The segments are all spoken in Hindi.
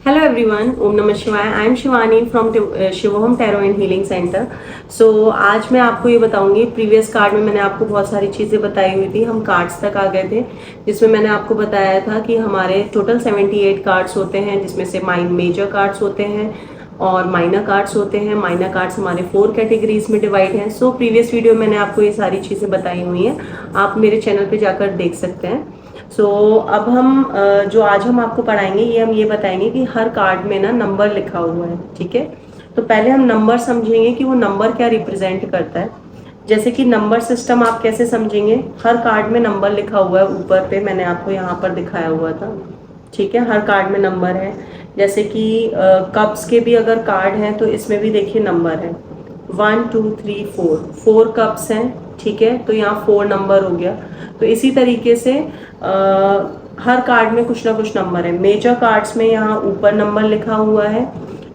Hello everyone, Om Namah Shivaya. I am Shivani from Shivoham tarot and healing centre. So आज मैं आपको ये बताऊंगी. प्रीवियस कार्ड में मैंने आपको बहुत सारी चीज़ें बताई हुई थी. हम कार्ड्स तक आ गए थे जिसमें मैंने आपको बताया था कि हमारे टोटल 78 कार्ड्स होते हैं, जिसमें से मेजर कार्ड्स होते हैं और माइनर कार्ड्स होते हैं. माइनर कार्ड्स हमारे 4 कैटेगरीज में डिवाइड हैं. सो प्रीवियस वीडियो मैंने आपको ये सारी चीज़ें बताई हुई हैं, आप मेरे चैनल पे जाकर देख सकते हैं. अब हम जो आज हम आपको पढ़ाएंगे हम ये बताएंगे कि हर कार्ड में ना नंबर लिखा हुआ है. ठीक है, तो पहले हम नंबर समझेंगे कि वो नंबर क्या रिप्रेजेंट करता है. जैसे कि नंबर सिस्टम आप कैसे समझेंगे. हर कार्ड में नंबर लिखा हुआ है. ऊपर पे मैंने आपको यहाँ पर दिखाया हुआ था. ठीक है, हर कार्ड में नंबर है. जैसे कि कप्स के भी अगर कार्ड हैं तो इसमें भी देखिए नंबर है. 1 2 3 4 कप्स हैं. ठीक है, तो यहाँ 4 नंबर हो गया. तो इसी तरीके से हर कार्ड में कुछ ना कुछ नंबर है. मेजर कार्ड्स में यहाँ ऊपर नंबर लिखा हुआ है.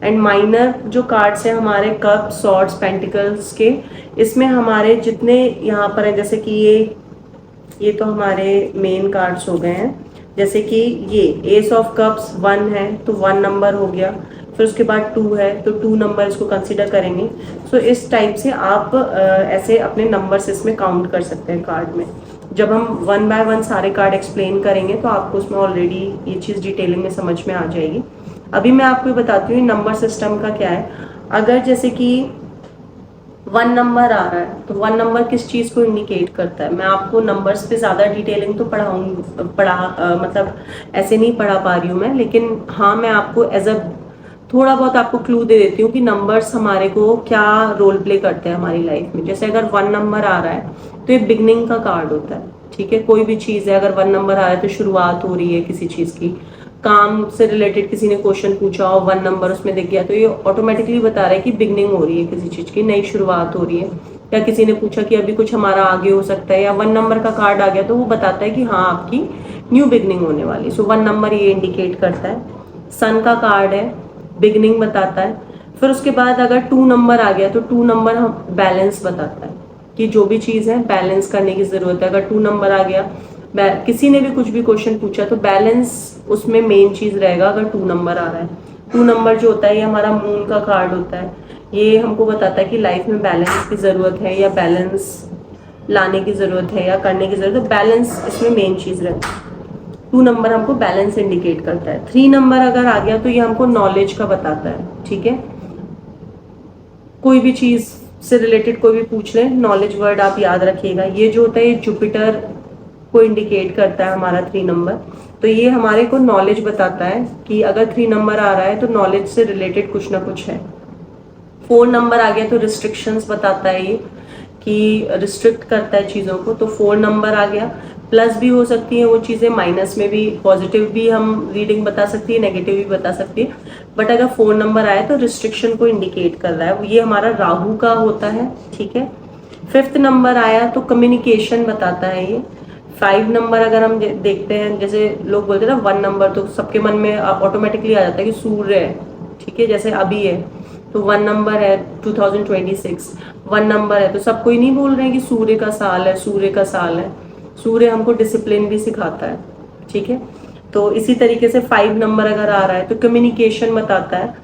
एंड माइनर जो कार्ड्स हैं हमारे कप सॉर्ड्स पेंटिकल्स के, इसमें हमारे जितने यहाँ पर हैं, जैसे कि ये तो हमारे मेन कार्ड्स हो गए हैं. जैसे कि ये एस ऑफ कप्स 1 है तो 1 नंबर हो गया. फिर उसके बाद 2 है तो 2 नंबर इसको कंसिडर करेंगे. सो इस टाइप से आप ऐसे अपने नंबर्स इसमें काउंट कर सकते हैं कार्ड में. जब हम 1 बाय 1 सारे कार्ड एक्सप्लेन करेंगे तो आपको उसमें ऑलरेडी ये चीज़ डिटेलिंग में समझ में आ जाएगी. अभी मैं आपको ये बताती हूँ नंबर सिस्टम का क्या है. अगर जैसे कि 1 नंबर आ रहा है तो 1 नंबर किस चीज़ को इंडिकेट करता है. मैं आपको नंबर्स पे ज़्यादा डिटेलिंग तो मतलब ऐसे नहीं पढ़ा पा रही हूँ मैं, लेकिन हाँ मैं आपको एज अ थोड़ा बहुत आपको क्लू दे देती हूँ कि नंबर्स हमारे को क्या रोल प्ले करते हैं हमारी लाइफ में. जैसे अगर 1 नंबर आ रहा है तो ये बिगनिंग का कार्ड होता है. ठीक है, कोई भी चीज़ है, अगर 1 नंबर आ रहा है तो शुरुआत हो रही है किसी चीज़ की. काम से रिलेटेड किसी ने क्वेश्चन पूछा और 1 नंबर उसमें दिख गया तो ये ऑटोमेटिकली बता रहा है कि बिगनिंग हो रही है, किसी चीज़ की नई शुरुआत हो रही है. या किसी ने पूछा कि अभी कुछ हमारा आगे हो सकता है, या 1 नंबर का कार्ड आ गया तो वो बताता है कि हाँ आपकी न्यू बिगनिंग होने वाली. सो 1 नंबर ये इंडिकेट करता है. सन का कार्ड है, बिगनिंग बताता है. फिर उसके बाद अगर 2 नंबर आ गया तो 2 नंबर हम बैलेंस बताता है कि जो भी चीज़ है बैलेंस करने की ज़रूरत है. अगर 2 नंबर आ गया, किसी ने भी कुछ भी क्वेश्चन पूछा तो बैलेंस उसमें मेन चीज़ रहेगा. अगर 2 नंबर आ रहा है, 2 नंबर जो होता है ये हमारा मून का कार्ड होता है. ये हमको बताता है कि लाइफ में बैलेंस की ज़रूरत है, या बैलेंस लाने की ज़रूरत है, या करने की ज़रूरत है. बैलेंस इसमें मेन चीज़ रहती है. 2 नंबर हमको बैलेंस इंडिकेट करता है. 3 नंबर अगर आ गया तो ये हमको नॉलेज का बताता है. ठीक है, कोई भी चीज़ से रिलेटेड कोई भी पूछ ले, नॉलेज वर्ड आप याद रखिएगा. ये जो होता है ये जुपिटर को इंडिकेट करता है हमारा 3 नंबर. तो ये हमारे को नॉलेज बताता है कि अगर 3 नंबर आ रहा है तो नॉलेज से रिलेटेड कुछ ना कुछ है. 4 नंबर आ गया तो रिस्ट्रिक्शंस बताता है ये, कि रिस्ट्रिक्ट करता है चीज़ों को. तो 4 नंबर आ गया. प्लस भी हो सकती है वो चीज़ें, माइनस में भी, पॉजिटिव भी हम रीडिंग बता सकती है, नेगेटिव भी बता सकती है. बट अगर 4 नंबर आया तो रिस्ट्रिक्शन को इंडिकेट कर रहा है. ये हमारा राहु का होता है. ठीक है, 5th नंबर आया तो कम्युनिकेशन बताता है ये. 5 नंबर अगर हम देखते हैं, जैसे लोग बोलते हैं ना 1 नंबर, तो सबके मन में ऑटोमेटिकली आ जाता है कि सूर्य है. ठीक है, जैसे अभी है तो 1 नंबर है 2026, 1 नंबर है तो सब कोई नहीं बोल रहे हैं कि सूर्य का साल है, सूर्य का साल है. सूर्य हमको डिसिप्लिन भी सिखाता है. ठीक है, तो इसी तरीके से 5 नंबर अगर आ रहा है तो कम्युनिकेशन बताता है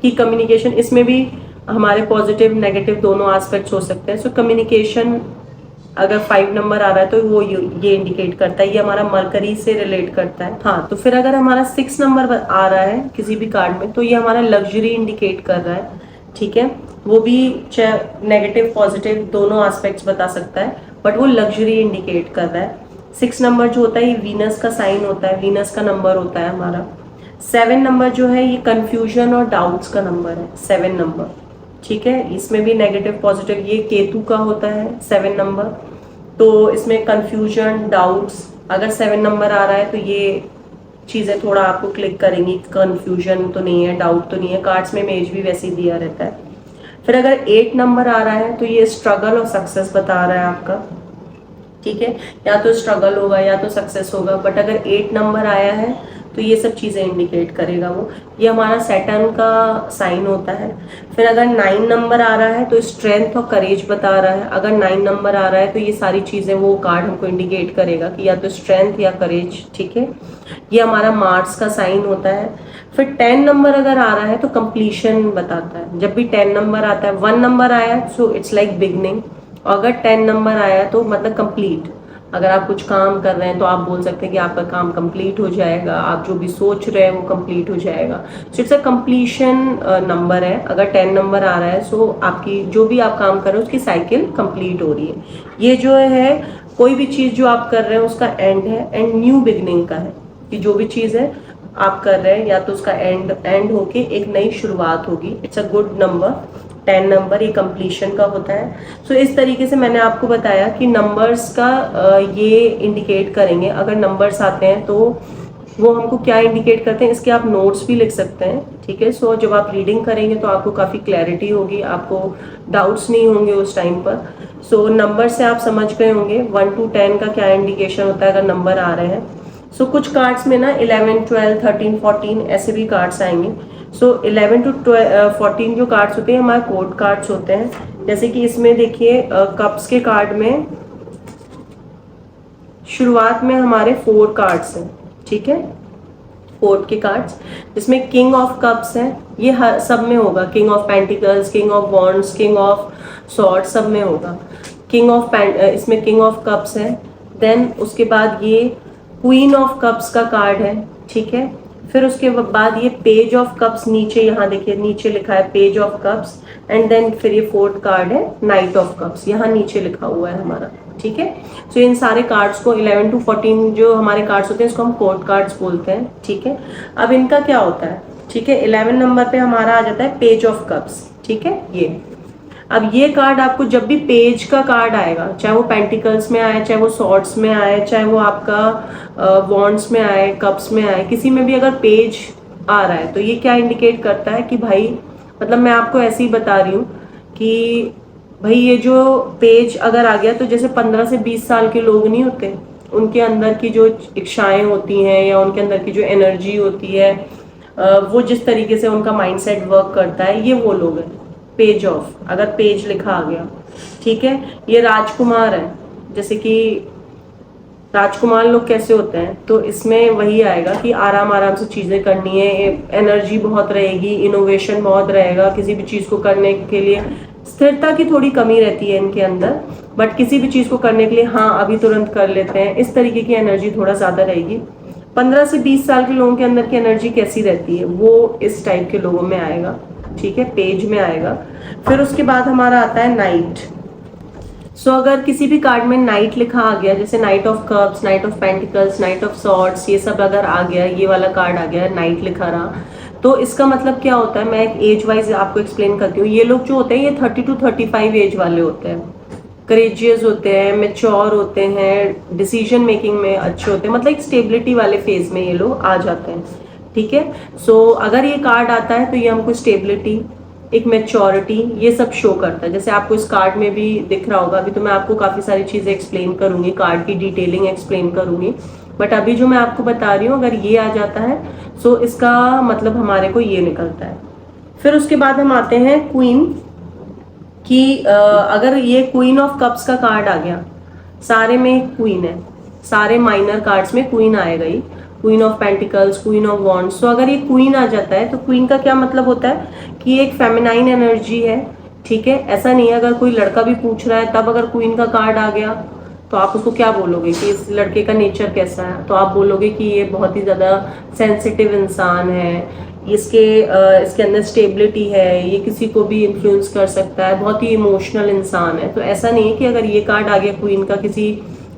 कि कम्युनिकेशन, इसमें भी हमारे पॉजिटिव नेगेटिव दोनों एस्पेक्ट्स हो सकते हैं. सो कम्युनिकेशन अगर 5 नंबर आ रहा है तो वो ये इंडिकेट करता है, ये हमारा मरकरी से रिलेट करता है. हाँ, तो फिर अगर हमारा 6 नंबर आ रहा है किसी भी कार्ड में तो ये हमारा लग्जरी इंडिकेट कर रहा है. ठीक है, वो भी नेगेटिव पॉजिटिव दोनों एस्पेक्ट्स बता सकता है, बट वो लग्जरी इंडिकेट कर रहा है. 6 नंबर जो होता है ये वीनस का साइन होता है, वीनस का नंबर होता है हमारा. 7 नंबर जो है ये कंफ्यूजन और डाउट्स का नंबर है, 7 नंबर. ठीक है, इसमें भी नेगेटिव पॉजिटिव, ये केतु का होता है 7 नंबर. तो इसमें कंफ्यूजन डाउट्स, अगर 7 नंबर आ रहा है तो ये चीज़ें थोड़ा आपको क्लिक करेंगी. कंफ्यूजन तो नहीं है, डाउट तो नहीं है. कार्ड्स में इमेज भी वैसे ही दिया रहता है. फिर अगर 8 नंबर आ रहा है तो ये स्ट्रगल और सक्सेस बता रहा है आपका. ठीक है, या तो स्ट्रगल होगा या तो सक्सेस होगा. बट अगर 8 नंबर आया है तो ये सब चीज़ें इंडिकेट करेगा वो। ये हमारा सैटर्न का साइन होता है। फिर अगर 9 नंबर आ रहा है तो स्ट्रेंथ और करेज बता रहा है। अगर 9 नंबर आ रहा है तो ये सारी चीज़ें वो कार्ड हमको इंडिकेट करेगा कि या तो स्ट्रेंथ या करेज, ठीक है। ये हमारा मार्स का साइन होता है। फिर 10 नंबर अगर आ रहा है तो कंप्लीशन बताता है। जब भी 10 नंबर आता है, 1 नंबर आया सो इट्स लाइक बिगनिंग, और अगर 10 नंबर आया तो मतलब कंप्लीट। अगर आप कुछ काम कर रहे हैं तो आप बोल सकते हैं कि आपका काम कंप्लीट हो जाएगा, आप जो भी सोच रहे हैं वो कंप्लीट हो जाएगा। So it's a completion number है। अगर 10 नंबर आ रहा है सो आपकी जो भी आप काम कर रहे हैं उसकी साइकिल कंप्लीट हो रही है। ये जो है कोई भी चीज़ जो आप कर रहे हैं उसका एंड है, एंड न्यू बिगनिंग का है कि जो भी चीज़ है आप कर रहे हैं या तो उसका एंड होके एक नई शुरुआत होगी। It's a good number. 10 number ये कंप्लीशन का होता है। सो इस तरीके से मैंने आपको बताया कि नंबर्स का ये इंडिकेट करेंगे। अगर नंबर्स आते हैं तो वो हमको क्या इंडिकेट करते हैं, इसके आप नोट्स भी लिख सकते हैं, ठीक है। सो जब आप रीडिंग करेंगे तो आपको काफ़ी क्लैरिटी होगी, आपको डाउट्स नहीं होंगे उस टाइम पर। सो नंबर से आप समझ गए होंगे 1 to 10 का क्या इंडिकेशन होता है अगर नंबर आ रहे हैं। सो कुछ कार्ड्स में ना 11, 12, 13, 14 ऐसे भी कार्ड्स आएंगे। सो 11 to 14 जो कार्ड्स होते हैं हमारे कोड कार्ड्स होते हैं। जैसे कि इसमें देखिए कप्स के कार्ड में शुरुआत में हमारे 4 कार्ड्स हैं, ठीक है। कोर्ट के कार्ड्स जिसमें किंग ऑफ कप्स है, ये हर सब में होगा। King of pentacles, king of wands, king of sword सब में होगा। किंग ऑफ इसमें किंग ऑफ कप्स है। देन उसके बाद ये क्वीन ऑफ कप्स का कार्ड है, ठीक है। फिर उसके बाद ये पेज ऑफ कप्स, नीचे यहाँ देखिए नीचे लिखा है page of cups. And then फिर ये 4th कार्ड है नाइट ऑफ कप्स, यहाँ नीचे लिखा हुआ है हमारा, ठीक है। सो इन सारे कार्ड्स को 11 to 14 जो हमारे कार्ड्स होते हैं इसको हम कोड कार्ड्स बोलते हैं, ठीक है। अब इनका क्या होता है, ठीक है। 11 नंबर पे हमारा आ जाता है पेज ऑफ कप्स, ठीक है। ये अब ये कार्ड आपको जब भी पेज का कार्ड आएगा, चाहे वो पेंटिकल्स में आए, चाहे वो सॉर्ड्स में आए, चाहे वो आपका वॉन्ड्स में आए, कप्स में आए, किसी में भी अगर पेज आ रहा है तो ये क्या इंडिकेट करता है कि भाई, मतलब मैं आपको ऐसे ही बता रही हूँ कि भाई ये जो पेज अगर आ गया तो जैसे 15 से 20 साल के लोग नहीं होते, उनके अंदर की जो इच्छाएं होती हैं या उनके अंदर की जो एनर्जी होती है, वो जिस तरीके से उनका माइंडसेट वर्क करता है, ये वो लोग हैं। पेज ऑफ, अगर पेज लिखा आ गया, ठीक है। ये राजकुमार है, जैसे कि राजकुमार लोग कैसे होते हैं, तो इसमें वही आएगा कि आराम आराम से चीज़ें करनी है, एनर्जी बहुत रहेगी, इनोवेशन बहुत रहेगा, किसी भी चीज़ को करने के लिए स्थिरता की थोड़ी कमी रहती है इनके अंदर, बट किसी भी चीज़ को करने के लिए हाँ अभी तुरंत कर लेते हैं, इस तरीके की एनर्जी थोड़ा ज़्यादा रहेगी। 15 से 20 साल के लोगों के अंदर की एनर्जी कैसी रहती है, वो इस टाइप के लोगों में आएगा, ठीक है, पेज में आएगा। फिर उसके बाद हमारा आता है नाइट। सो अगर किसी भी कार्ड में नाइट लिखा आ गया, जैसे night of cups, night of pentacles, night of swords, ये सब अगर आ गया, ये वाला कार्ड आ गया नाइट लिखा रहा, तो इसका मतलब क्या होता है, मैं एक एज वाइज आपको एक्सप्लेन करती हूँ। ये लोग जो होते हैं ये 30 to 35 एज वाले होते हैं, करेजियस होते हैं, मेच्योर होते हैं, डिसीजन मेकिंग में अच्छे होते हैं, मतलब एक स्टेबिलिटी वाले फेज में ये लोग आ जाते हैं, ठीक है। सो अगर ये कार्ड आता है तो ये हमको स्टेबिलिटी, एक मेच्योरिटी, ये सब शो करता है। जैसे आपको इस कार्ड में भी दिख रहा होगा, अभी तो मैं आपको काफ़ी सारी चीज़ें एक्सप्लेन करूंगी, कार्ड की डिटेलिंग एक्सप्लेन करूंगी, बट अभी जो मैं आपको बता रही हूँ अगर ये आ जाता है सो इसका मतलब हमारे को ये निकलता है। फिर उसके बाद हम आते हैं क्वीन की। अगर ये क्वीन ऑफ कप्स का कार्ड आ गया, सारे में क्वीन है, सारे माइनर कार्ड्स में क्वीन आएगा ही, queen of pentacles, queen of wands. तो अगर ये क्वीन आ जाता है तो क्वीन का क्या मतलब होता है कि एक फेमिनाइन एनर्जी है, ठीक है। ऐसा नहीं है अगर कोई लड़का भी पूछ रहा है तब अगर क्वीन का कार्ड आ गया तो आप उसको क्या बोलोगे कि इस लड़के का नेचर कैसा है, तो आप बोलोगे कि ये बहुत ही ज़्यादा सेंसिटिव इंसान है, इसके अंदर स्टेबिलिटी है, ये किसी को भी इन्फ्लुएंस कर सकता है, बहुत ही इमोशनल इंसान है। तो ऐसा नहीं है कि अगर ये कार्ड आ गया क्वीन का, किसी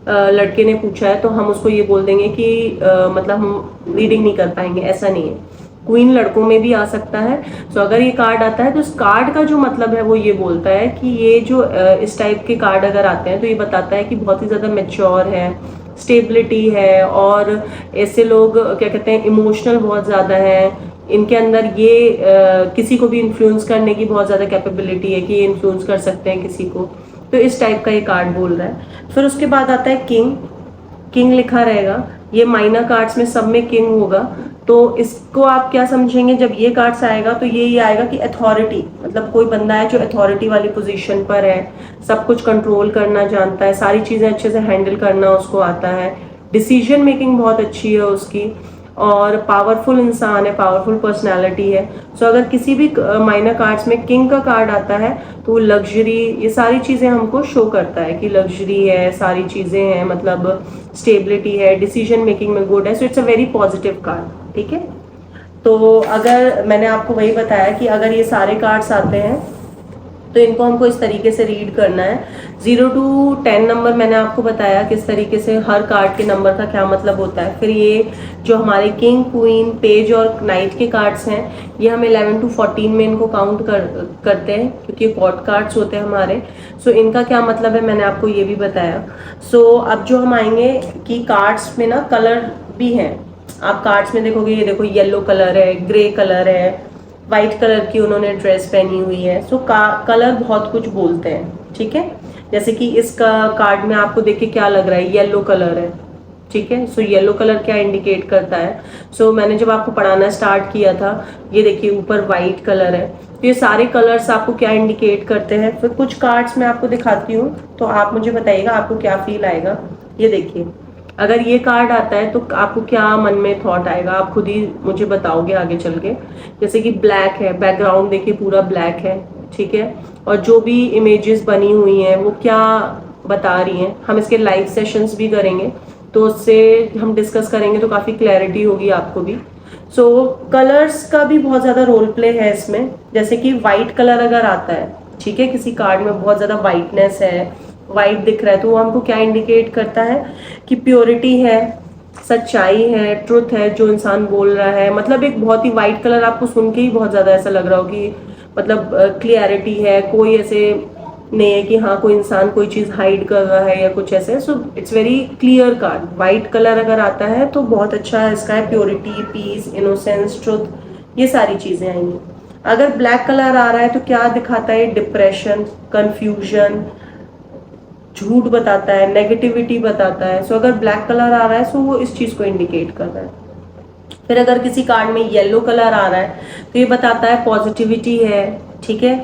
लड़के ने पूछा है तो हम उसको ये बोल देंगे कि मतलब हम रीडिंग नहीं कर पाएंगे, ऐसा नहीं है। क्वीन लड़कों में भी आ सकता है। सो अगर ये कार्ड आता है तो इस कार्ड का जो मतलब है वो ये बोलता है कि ये जो इस टाइप के कार्ड अगर आते हैं तो ये बताता है कि बहुत ही ज़्यादा मैच्योर है, स्टेबिलिटी है, और ऐसे लोग क्या कहते हैं इमोशनल बहुत ज़्यादा है, इनके अंदर ये किसी को भी इन्फ्लुएंस करने की बहुत ज़्यादा कैपेबिलिटी है कि ये इन्फ्लुएंस कर सकते हैं किसी को। तो इस टाइप का ये कार्ड बोल रहा है। फिर उसके बाद आता है किंग। किंग लिखा रहेगा, ये माइनर कार्ड्स में सब में किंग होगा। तो इसको आप क्या समझेंगे, जब ये कार्ड्स आएगा तो ये आएगा कि अथॉरिटी, मतलब कोई बंदा है जो अथॉरिटी वाली पोजीशन पर है, सब कुछ कंट्रोल करना जानता है, सारी चीजें अच्छे से हैंडल करना उसको आता है, डिसीजन मेकिंग बहुत अच्छी है उसकी, और पावरफुल इंसान है, पावरफुल पर्सनालिटी है। सो अगर किसी भी माइनर कार्ड्स में किंग का कार्ड आता है तो लग्जरी, ये सारी चीजें हमको शो करता है कि लग्जरी है, सारी चीजें हैं, मतलब स्टेबिलिटी है, डिसीजन मेकिंग में गुड है। So it's a very positive card. ठीक है, तो अगर मैंने आपको वही बताया कि अगर ये सारे कार्ड्स आते हैं तो इनको हमको इस तरीके से रीड करना है। 0 to 10 नंबर मैंने आपको बताया किस तरीके से हर कार्ड के नंबर का क्या मतलब होता है। फिर ये जो हमारे किंग, क्वीन, पेज और नाइट के कार्ड्स हैं, ये हम 11 to 14 में इनको काउंट करते हैं क्योंकि कॉर्ड कार्ड्स होते हैं हमारे। सो इनका क्या मतलब है मैंने आपको ये भी बताया। सो अब जो हम आएंगे कि कार्ड्स में ना कलर भी हैं। आप कार्ड्स में देखोगे, ये देखो येलो कलर है, ग्रे कलर है, वाइट कलर की उन्होंने ड्रेस पहनी हुई है। सो कलर बहुत कुछ बोलते हैं। ठीक है, जैसे कि इस कार्ड में आपको देख के क्या लग रहा है, येलो कलर है। ठीक है, सो येलो कलर क्या इंडिकेट करता है। सो मैंने जब आपको पढ़ाना स्टार्ट किया था, ये देखिए ऊपर वाइट कलर है। तो ये सारे कलर्स आपको क्या इंडिकेट करते हैं। फिर कुछ कार्ड्स मैं आपको दिखाती हूँ तो आप मुझे बताइएगा आपको क्या फील आएगा। ये देखिए, अगर ये कार्ड आता है तो आपको क्या मन में थॉट आएगा, आप खुद ही मुझे बताओगे आगे चल के। जैसे कि ब्लैक है, बैकग्राउंड देखिए पूरा ब्लैक है। ठीक है, और जो भी इमेजेस बनी हुई हैं वो क्या बता रही हैं, हम इसके लाइव सेशंस भी करेंगे तो उससे हम डिस्कस करेंगे तो काफ़ी क्लैरिटी होगी आपको भी। सो कलर्स का भी बहुत ज़्यादा रोल प्ले है इसमें। जैसे कि वाइट कलर अगर आता है, ठीक है, किसी कार्ड में बहुत ज़्यादा वाइटनेस है, वाइट दिख रहा है, तो वो हमको क्या इंडिकेट करता है कि प्योरिटी है, सच्चाई है, ट्रुथ है जो इंसान बोल रहा है। मतलब एक बहुत ही वाइट कलर आपको सुन के ही बहुत ज्यादा ऐसा लग रहा हो कि मतलब क्लियरिटी है, कोई ऐसे नहीं है कि हाँ कोई इंसान कोई चीज हाइड कर रहा है या कुछ ऐसे। So it's very clear card. White colour अगर आता है तो बहुत अच्छा इसका है, प्योरिटी, पीस, इनोसेंस, ट्रुथ, ये सारी चीजें आएंगी। अगर ब्लैक कलर आ रहा है तो क्या दिखाता है, डिप्रेशन, कंफ्यूजन, झूठ बताता है, नेगेटिविटी बताता है। सो अगर ब्लैक कलर आ रहा है सो वो इस चीज को इंडिकेट कर रहा है। फिर अगर किसी कार्ड में येलो कलर आ रहा है तो ये बताता है पॉजिटिविटी है। ठीक है,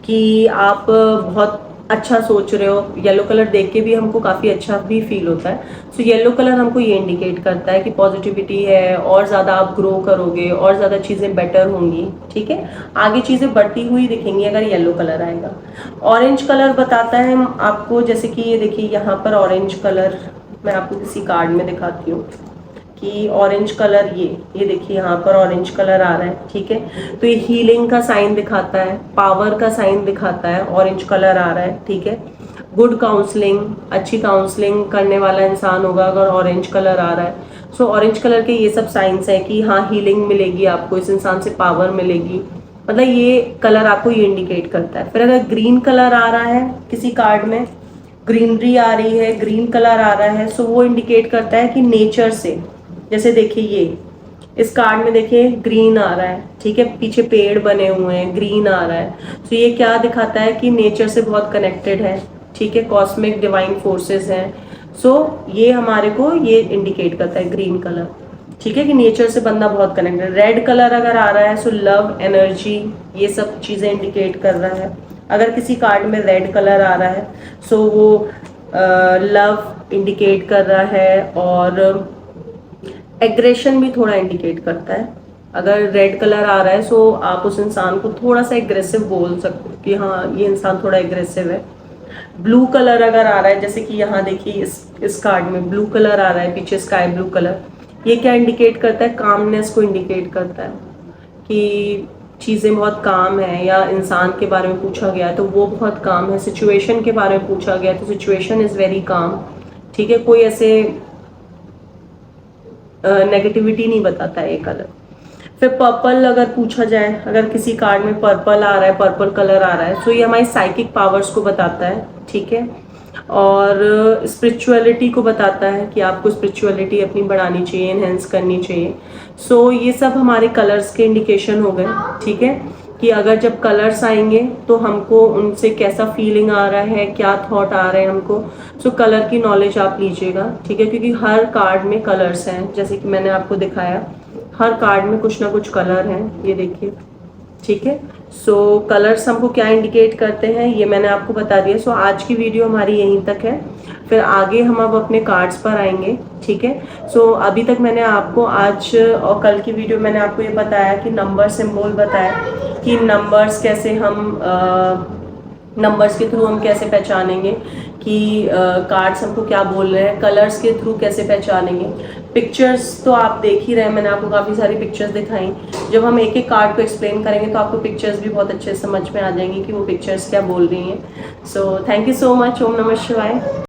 कि आप बहुत अच्छा सोच रहे हो। येलो कलर देख के भी हमको काफी अच्छा भी फील होता है। सो येलो कलर हमको ये इंडिकेट करता है कि पॉजिटिविटी है, और ज्यादा आप ग्रो करोगे, और ज्यादा चीजें बेटर होंगी। ठीक है, आगे चीजें बढ़ती हुई दिखेंगी अगर येलो कलर आएगा। ऑरेंज कलर बताता है आपको, जैसे कि ये देखिए यहाँ पर ऑरेंज कलर मैं आपको किसी कार्ड में दिखाती हूँ कि ऑरेंज कलर, ये देखिए यहाँ पर ऑरेंज कलर आ रहा है। ठीक है, तो ये हीलिंग का साइन दिखाता है, पावर का साइन दिखाता है, ऑरेंज कलर आ रहा है। ठीक है, गुड काउंसलिंग, अच्छी काउंसलिंग करने वाला इंसान होगा अगर ऑरेंज कलर आ रहा है। सो ऑरेंज कलर के ये सब साइंस है कि हाँ हीलिंग मिलेगी आपको, इस इंसान से पावर मिलेगी। मतलब ये कलर आपको ये इंडिकेट करता है। फिर अगर ग्रीन कलर आ रहा है किसी कार्ड में, ग्रीनरी आ रही है, ग्रीन कलर आ रहा है, सो वो इंडिकेट करता है कि नेचर से, जैसे देखिए ये इस कार्ड में देखिए ग्रीन आ रहा है। ठीक है, पीछे पेड़ बने हुए हैं, ग्रीन आ रहा है। तो ये क्या दिखाता है कि नेचर से बहुत कनेक्टेड है। ठीक है, कॉस्मिक डिवाइन फोर्सेस हैं। सो ये हमारे को ये इंडिकेट करता है ग्रीन कलर। ठीक है, कि नेचर से बंदा बहुत कनेक्टेड। रेड कलर अगर आ रहा है सो लव, एनर्जी, ये सब चीजें इंडिकेट कर रहा है। अगर किसी कार्ड में रेड कलर आ रहा है सो वो लव इंडिकेट कर रहा है, और एग्रेशन भी थोड़ा इंडिकेट करता है। अगर रेड कलर आ रहा है सो आप उस इंसान को थोड़ा सा एग्रेसिव बोल सकते हो कि हाँ ये इंसान थोड़ा एग्रेसिव है। ब्लू कलर अगर आ रहा है, जैसे कि यहाँ देखिए इस कार्ड में ब्लू कलर आ रहा है, पीछे स्काई ब्लू कलर, ये क्या इंडिकेट करता है, कामनेस को इंडिकेट करता है कि चीज़ें बहुत काम है, या इंसान के बारे में पूछा गया है तो वो बहुत काम है, सिचुएशन के बारे में पूछा गया है तो सिचुएशन इज़ वेरी काम। ठीक है, कोई ऐसे नेगेटिविटी नहीं बताता है ये कलर। फिर पर्पल अगर पूछा जाए, अगर किसी कार्ड में पर्पल आ रहा है, पर्पल कलर आ रहा है, तो ये हमारी साइकिक पावर्स को बताता है। ठीक है, और स्पिरिचुअलिटी को बताता है कि आपको स्पिरिचुअलिटी अपनी बढ़ानी चाहिए, एनहेंस करनी चाहिए। सो ये सब हमारे कलर्स के इंडिकेशन हो गए। ठीक है, कि अगर जब कलर्स आएंगे तो हमको उनसे कैसा फीलिंग आ रहा है, क्या थॉट आ रहे हैं हमको। सो कलर की नॉलेज आप लीजिएगा, ठीक है, क्योंकि हर कार्ड में कलर्स हैं, जैसे कि मैंने आपको दिखाया हर कार्ड में कुछ ना कुछ कलर हैं, ये देखिए, ठीक है। सो कलर्स हमको क्या इंडिकेट करते हैं ये मैंने आपको बता दिया। सो आज की वीडियो हमारी यहीं तक है, फिर आगे हम अब अपने कार्ड्स पर आएंगे, ठीक है। सो अभी तक मैंने आपको आज और कल की वीडियो मैंने आपको ये बताया कि नंबर सिंबल बताया कि नंबर्स कैसे हम नंबर्स के थ्रू हम कैसे पहचानेंगे कि कार्ड्स हमको क्या बोल रहे हैं, कलर्स के थ्रू कैसे पहचानेंगे। पिक्चर्स तो आप देख ही रहे हैं, मैंने आपको काफ़ी सारी पिक्चर्स दिखाई। जब हम एक एक कार्ड को एक्सप्लेन करेंगे तो आपको पिक्चर्स भी बहुत अच्छे से समझ में आ जाएंगी कि वो पिक्चर्स क्या बोल रही हैं। So thank you so much. ओम नमः शिवाय।